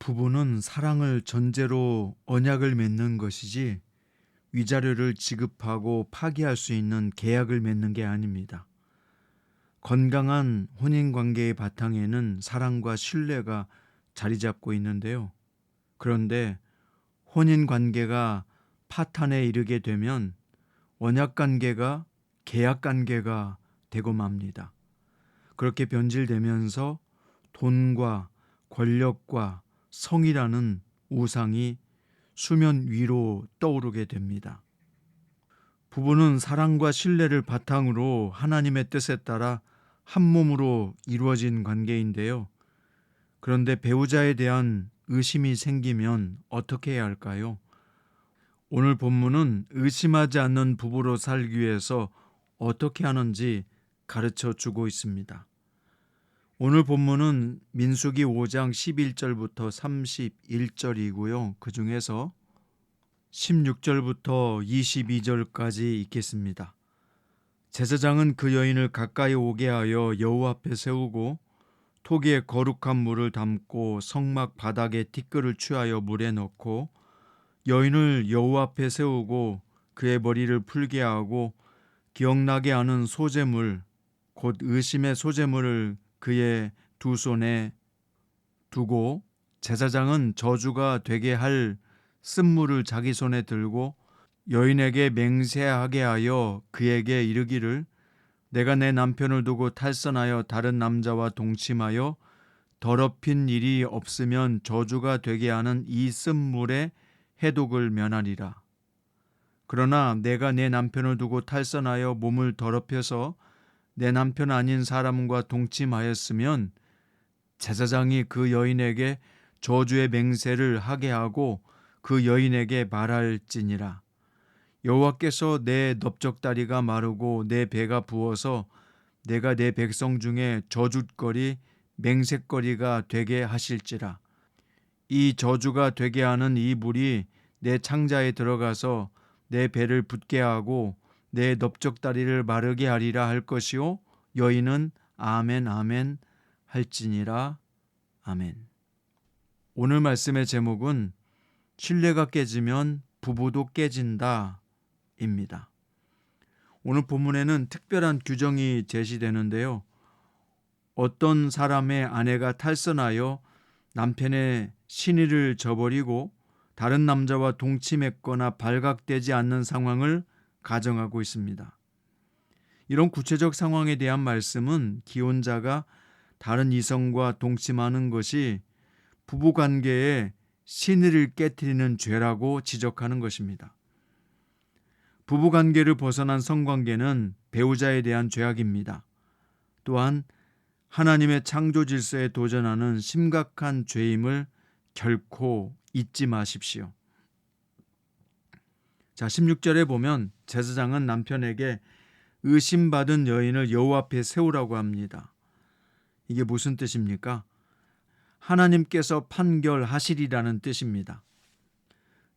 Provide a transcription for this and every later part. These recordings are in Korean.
부부는 사랑을 전제로 언약을 맺는 것이지 위자료를 지급하고 파기할 수 있는 계약을 맺는 게 아닙니다. 건강한 혼인관계의 바탕에는 사랑과 신뢰가 자리 잡고 있는데요. 그런데 혼인관계가 파탄에 이르게 되면 언약관계가 계약관계가 되고 맙니다. 그렇게 변질되면서 돈과 권력과 성이라는 우상이 수면 위로 떠오르게 됩니다. 부부는 사랑과 신뢰를 바탕으로 하나님의 뜻에 따라 한 몸으로 이루어진 관계인데요. 그런데 배우자에 대한 의심이 생기면 어떻게 해야 할까요? 오늘 본문은 의심하지 않는 부부로 살기 위해서 어떻게 하는지 가르쳐 주고 있습니다. 오늘 본문은 민수기 5장 11절부터 31절이고요. 그 중에서 16절부터 22절까지 읽겠습니다. 제사장은 그 여인을 가까이 오게 하여 여호와 앞에 세우고 토기에 거룩한 물을 담고 성막 바닥에 티끌을 취하여 물에 넣고 여인을 여호와 앞에 세우고 그의 머리를 풀게 하고 기억나게 하는 소제물 곧 의심의 소제물을 그의 두 손에 두고 제사장은 저주가 되게 할 쓴물을 자기 손에 들고 여인에게 맹세하게 하여 그에게 이르기를 내가 내 남편을 두고 탈선하여 다른 남자와 동침하여 더럽힌 일이 없으면 저주가 되게 하는 이 쓴물의 해독을 면하리라. 그러나 내가 내 남편을 두고 탈선하여 몸을 더럽혀서 내 남편 아닌 사람과 동침하였으면 제사장이 그 여인에게 저주의 맹세를 하게 하고 그 여인에게 말할지니라. 여호와께서 내 넓적다리가 마르고 내 배가 부어서 내가 내 백성 중에 저주거리 맹세거리가 되게 하실지라. 이 저주가 되게 하는 이 물이 내 창자에 들어가서 내 배를 붓게 하고 내 넓적다리를 마르게 하리라 할 것이요 여인은 아멘 아멘 할지니라. 아멘. 오늘 말씀의 제목은 신뢰가 깨지면 부부도 깨진다 입니다. 오늘 본문에는 특별한 규정이 제시되는데요. 어떤 사람의 아내가 탈선하여 남편의 신의를 저버리고 다른 남자와 동침했거나 발각되지 않는 상황을 가정하고 있습니다. 이런 구체적 상황에 대한 말씀은 기혼자가 다른 이성과 동침하는 것이 부부관계에 신의를 깨트리는 죄라고 지적하는 것입니다. 부부관계를 벗어난 성관계는 배우자에 대한 죄악입니다. 또한 하나님의 창조 질서에 도전하는 심각한 죄임을 결코 잊지 마십시오. 자, 16절에 보면 제사장은 남편에게 의심받은 여인을 여호와 앞에 세우라고 합니다. 이게 무슨 뜻입니까? 하나님께서 판결하시리라는 뜻입니다.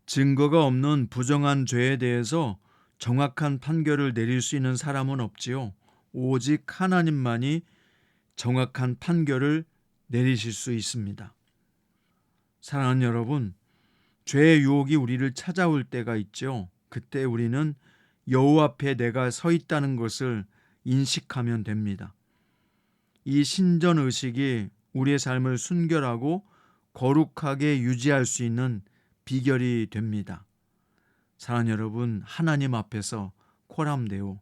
증거가 없는 부정한 죄에 대해서 정확한 판결을 내릴 수 있는 사람은 없지요. 오직 하나님만이 정확한 판결을 내리실 수 있습니다. 사랑하는 여러분, 죄의 유혹이 우리를 찾아올 때가 있죠. 그때 우리는 여호와 앞에 내가 서 있다는 것을 인식하면 됩니다. 이 신전의식이 우리의 삶을 순결하고 거룩하게 유지할 수 있는 비결이 됩니다. 사랑하는 여러분, 하나님 앞에서 코람데오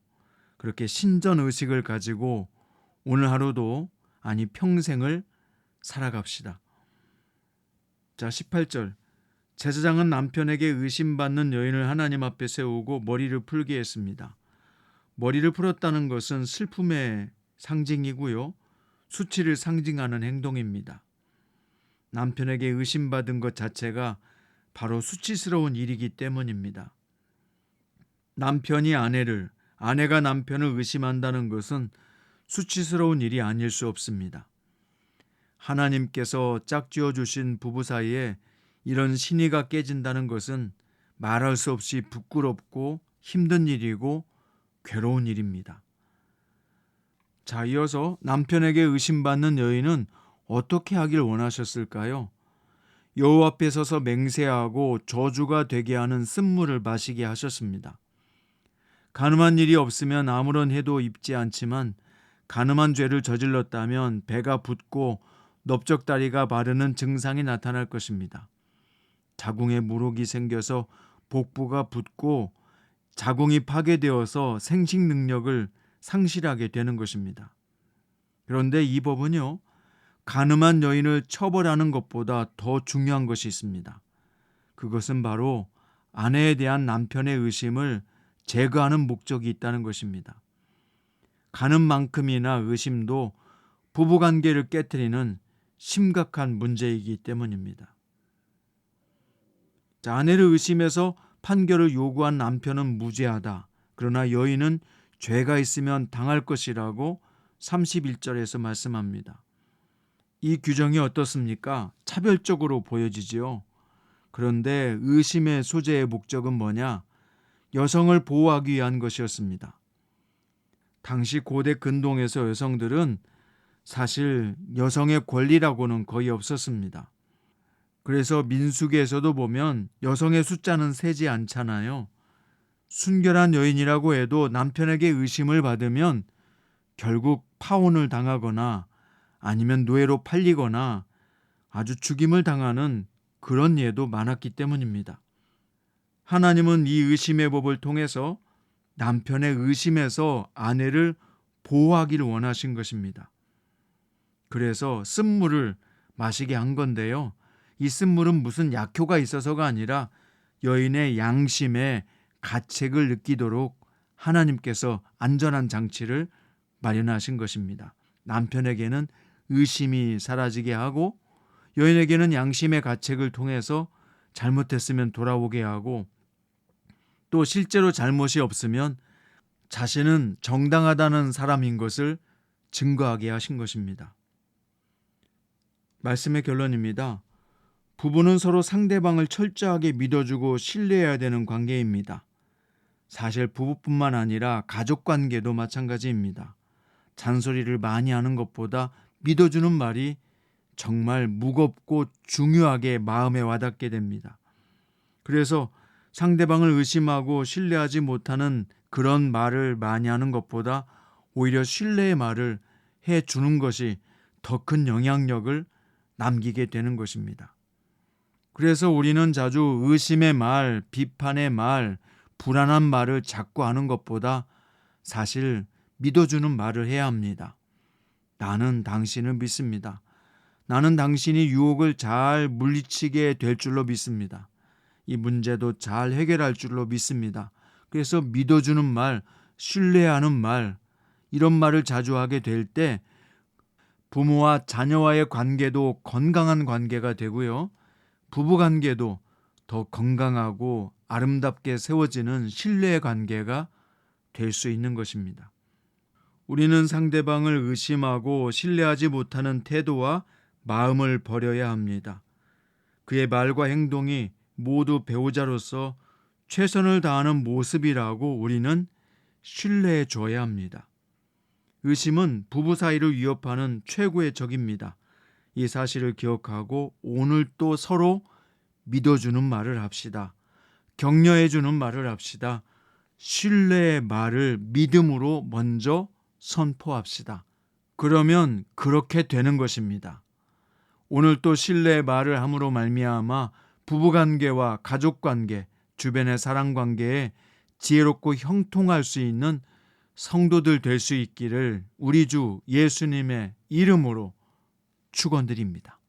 그렇게 신전의식을 가지고 오늘 하루도 아니 평생을 살아갑시다. 자, 18절. 제사장은 남편에게 의심받는 여인을 하나님 앞에 세우고 머리를 풀게 했습니다. 머리를 풀었다는 것은 슬픔의 상징이고요. 수치를 상징하는 행동입니다. 남편에게 의심받은 것 자체가 바로 수치스러운 일이기 때문입니다. 남편이 아내를, 아내가 남편을 의심한다는 것은 수치스러운 일이 아닐 수 없습니다. 하나님께서 짝지어 주신 부부 사이에 이런 신의가 깨진다는 것은 말할 수 없이 부끄럽고 힘든 일이고 괴로운 일입니다. 자, 이어서 남편에게 의심받는 여인은 어떻게 하길 원하셨을까요? 여호와 앞에 서서 맹세하고 저주가 되게 하는 쓴물을 마시게 하셨습니다. 간음한 일이 없으면 아무런 해도 입지 않지만 간음한 죄를 저질렀다면 배가 붓고 넓적다리가 마르는 증상이 나타날 것입니다. 자궁에 물혹이 생겨서 복부가 붓고 자궁이 파괴되어서 생식 능력을 상실하게 되는 것입니다. 그런데 이 법은요, 간음한 여인을 처벌하는 것보다 더 중요한 것이 있습니다. 그것은 바로 아내에 대한 남편의 의심을 제거하는 목적이 있다는 것입니다. 간음만큼이나 의심도 부부관계를 깨트리는 심각한 문제이기 때문입니다. 자, 아내를 의심해서 판결을 요구한 남편은 무죄하다. 그러나 여인은 죄가 있으면 당할 것이라고 31절에서 말씀합니다. 이 규정이 어떻습니까? 차별적으로 보여지지요. 그런데 의심의 소재의 목적은 뭐냐? 여성을 보호하기 위한 것이었습니다. 당시 고대 근동에서 여성들은 사실 여성의 권리라고는 거의 없었습니다. 그래서 민수기에서도 보면 여성의 숫자는 세지 않잖아요. 순결한 여인이라고 해도 남편에게 의심을 받으면 결국 파혼을 당하거나 아니면 노예로 팔리거나 아주 죽임을 당하는 그런 예도 많았기 때문입니다. 하나님은 이 의심의 법을 통해서 남편의 의심에서 아내를 보호하기를 원하신 것입니다. 그래서 쓴물을 마시게 한 건데요. 이 쓴물은 무슨 약효가 있어서가 아니라 여인의 양심에 가책을 느끼도록 하나님께서 안전한 장치를 마련하신 것입니다. 남편에게는 의심이 사라지게 하고 여인에게는 양심의 가책을 통해서 잘못했으면 돌아오게 하고 또 실제로 잘못이 없으면 자신은 정당하다는 사람인 것을 증거하게 하신 것입니다. 말씀의 결론입니다. 부부는 서로 상대방을 철저하게 믿어주고 신뢰해야 되는 관계입니다. 사실 부부뿐만 아니라 가족관계도 마찬가지입니다. 잔소리를 많이 하는 것보다 믿어주는 말이 정말 무겁고 중요하게 마음에 와닿게 됩니다. 그래서 상대방을 의심하고 신뢰하지 못하는 그런 말을 많이 하는 것보다 오히려 신뢰의 말을 해주는 것이 더 큰 영향력을 남기게 되는 것입니다. 그래서 우리는 자주 의심의 말, 비판의 말, 불안한 말을 자꾸 하는 것보다 사실 믿어주는 말을 해야 합니다. 나는 당신을 믿습니다. 나는 당신이 유혹을 잘 물리치게 될 줄로 믿습니다. 이 문제도 잘 해결할 줄로 믿습니다. 그래서 믿어주는 말, 신뢰하는 말, 이런 말을 자주 하게 될 때 부모와 자녀와의 관계도 건강한 관계가 되고요. 부부관계도 더 건강하고 아름답게 세워지는 신뢰의 관계가 될 수 있는 것입니다. 우리는 상대방을 의심하고 신뢰하지 못하는 태도와 마음을 버려야 합니다. 그의 말과 행동이 모두 배우자로서 최선을 다하는 모습이라고 우리는 신뢰해 줘야 합니다. 의심은 부부 사이를 위협하는 최고의 적입니다. 이 사실을 기억하고 오늘 또 서로 믿어주는 말을 합시다. 격려해주는 말을 합시다. 신뢰의 말을 믿음으로 먼저 선포합시다. 그러면 그렇게 되는 것입니다. 오늘 또 신뢰의 말을 함으로 말미암아 부부관계와 가족관계, 주변의 사랑관계에 지혜롭고 형통할 수 있는 성도들 될 수 있기를 우리 주 예수님의 이름으로 축원드립니다.